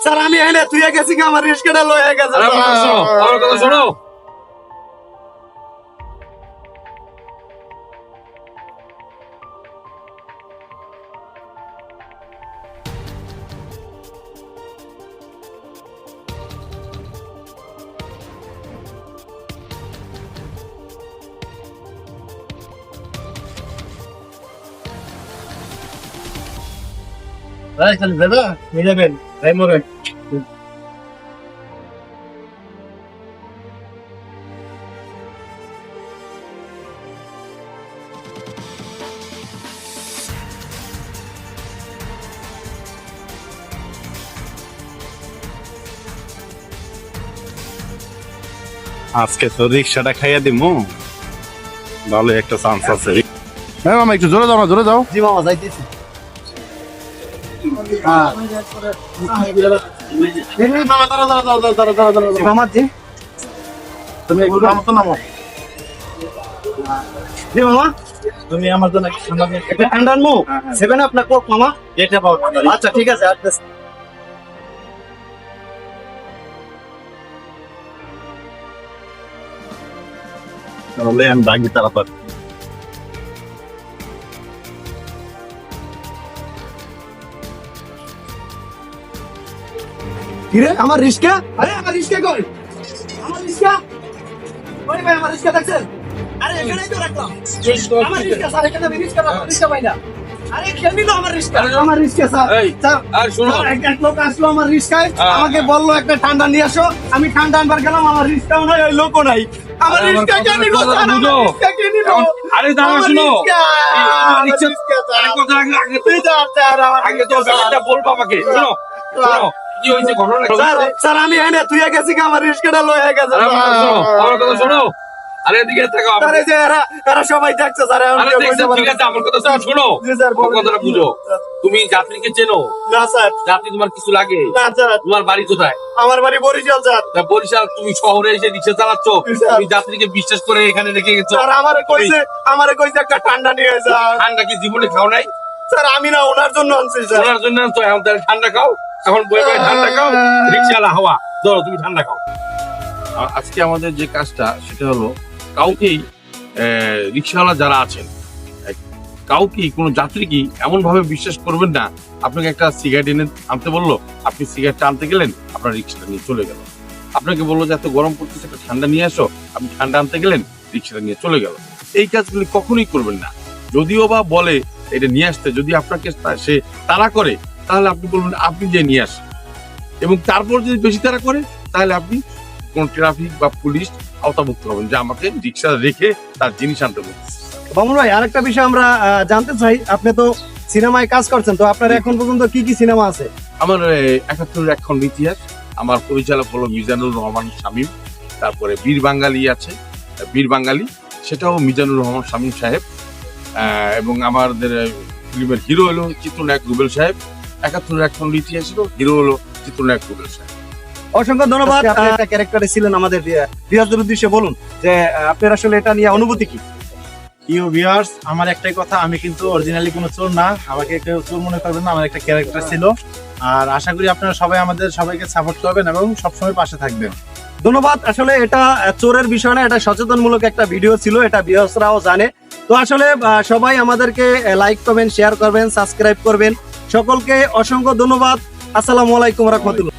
Sir আমি এনে তুই গেছি আমার রিস্কেটা লয়ে গেছে আরে আমার কথা শোনো, আমার কথা শোনো। ভাই খালি দাদা নিয়ে যাবেন তাই মরে আজকে তো রিক্সাটা খাইয়া দিমু, ভালো একটা চান্স আছে। হ্যাঁ মামা একটু জোরে যাও না, জোরে যাও। জি মামা যাইতেছি মামা দাঁড়া মামা জি তুমি একটু নামো তো নামো জি মামা তুমি আমার জন্য একটা ঠান্ডা আনবো সেভেন আপ না কোক মামা এটা পাও আচ্ছা ঠিক আছে তাহলে আমি ডাকি তাড়াতাড়ি। কিরে আমার রিস্কা আরে আমার রিস্কা কই আমার রিস্কা ওই ভাই আমার রিস্কা দেখছেন আরে এখানেই তো রাখলাম আমার রিস্কা স্যার এখানে আমি রিস্কা রাখলাম রিস্কা পাই না আরে খেয়ে নিল আমার রিস্কা স্যার এই, স্যার আর শোনো। স্যার, এক লোক আসলো আমার রিস্কায় হ্যাঁ। আমাকে বললো একটা ঠান্ডা নিয়ে আসো আমি ঠান্ডা আনবার গেলাম আমার রিস্কাও নাই ওই লোকও নাই আমার আরে আমার রিস্কা কে কথা নিল বুঝো। স্যার আমার রিস্কা কে নিল এখন- আরে দাঁড়া, আমার শোনো। রিস্কা, এই, তোমার আমার রিস্কা- রিস্কা, স্যার। আরে কথা আগে তুই যা, স্যার, আমার আগে তো রিস্কা, ব্যাপারটা বলবো আমাকে। শোনো, শোনো, কি হয়েছে ঘটনা? স্যার স্যার আমি এনে তুই গেছি আমার রিস্কাটা লয়ে গেছে আরে আমার কথা শোনো, আমার কথা শোনো। আরে এদিকে তাকাও। স্যার এই যে এরা সবাই দেখছে স্যার এখন আরে কেউ দেখছো, কইতে পারে ঠিক না। আছে, আমার কথা তুমি শোনো। জি স্যার আমার বলেন। কথাটা বুঝো। তুমি যাত্রীকে চেনো? না স্যার যাত্রী তোমার কিছু লাগে? না স্যার তোমার বাড়ি কোথায়? আমার বাড়ি বরিশাল স্যার তা বরিশাল, তুমি শহরে এসে রিক্সা চালাচ্ছ, স্যার। তুমি যাত্রীকে বিশ্বাস করে এখানে রেখে গেছো। স্যার আমারে কইছে একটা ঠান্ডা নিয়ে স্যার ঠান্ডা কি জীবনে খাও নাই? স্যার আমি না ওনার জন্য আনছি স্যার ওনার জন্য তো এখন তাহলে ঠান্ডা খাও, এখন বয়ে বয়ে ঠান্ডা খাও, রিক্সাওয়ালা হাওয়া ধরো, তুমি ঠান্ডা খাও। আজকে আমাদের যে কাজটা সেটা হলো কাউকেই রিক্সাওয়ালা যারা আছেন কাউকেই কোনো যাত্রীকে এমন ভাবে বিশ্বাস করবেন না। আপনাকে একটা সিগারেট এনে আনতে বললো, আপনি সিগারেটটা আনতে গেলেন, আপনার রিক্সাটা নিয়ে চলে গেল। আপনাকে বললো যে এত গরম পড়তেছে, একটা ঠান্ডা নিয়ে আসো, আপনি ঠান্ডা আনতে গেলেন, রিক্সাটা নিয়ে চলে গেল। এই কাজগুলি কখনোই করবেন না। যদিও বা বলে এটা নিয়ে আসতে, যদি আপনাকে সে তাড়া করে তাহলে আপনি বলবেন আপনি যে নিয়ে আসেন, এবং তারপর যদি বেশি তাড়া করে তাহলে আপনি কোন ট্রাফিক বা পুলিশ আওতাভুক্ত হবেন যে আমাকে রিক্সা রেখে তার জিনিস আনতে বলছে। বামুন ভাই আরেকটা বিষয় আমরা জানতে চাই আপনি তো সিনেমায় কাজ করছেন তো আপনার এখন পর্যন্ত কি কি সিনেমা আছে আমার ৭১ একখণ্ড ইতিহাস, আমার পরিচালক হলো মিজানুর রহমান শামীম। তারপরে বীর বাঙালি আছে, বীর বাঙালি, সেটাও মিজানুর রহমান শামীম সাহেব। এবং আমাদের ফিল্মের হিরো হলো চিত্রনায়ক রুবেল সাহেব। ৭১ একখণ্ড ইতিহাস ছিল, হিরো হলো চিত্রনায়ক রুবেল সাহেব। অসংখ্য ধন্যবাদ আপনি একটা ক্যারেক্টারে ছিলেন আমাদের ভিউয়ারদের উদ্দেশ্যে বলুন যে আপনার আসলে এটা নিয়ে অনুভূতি কি ইউ ভিউয়ার্স, আমার একটাই কথা, আমি কিন্তু অরিজিনালি কোনো চোর না, আমাকে কেউ চোর মনে করবেন না, আমার একটা ক্যারেক্টার ছিল। আর আশা করি আপনারা সবাই আমাদের সবাইকে সাপোর্ট করবেন এবং সবসময় পাশে থাকবেন। ধন্যবাদ আসলে এটা চোরের বিষয় না, এটা সচেতনমূলক একটা ভিডিও ছিল, এটা ভিউয়ার্সরাও জানে। তো আসলে সবাই আমাদেরকে লাইক করবেন, শেয়ার করবেন, সাবস্ক্রাইব করবেন। সকলকে অসংখ্য ধন্যবাদ। আসসালামু আলাইকুম রাহমাতুল্লাহ।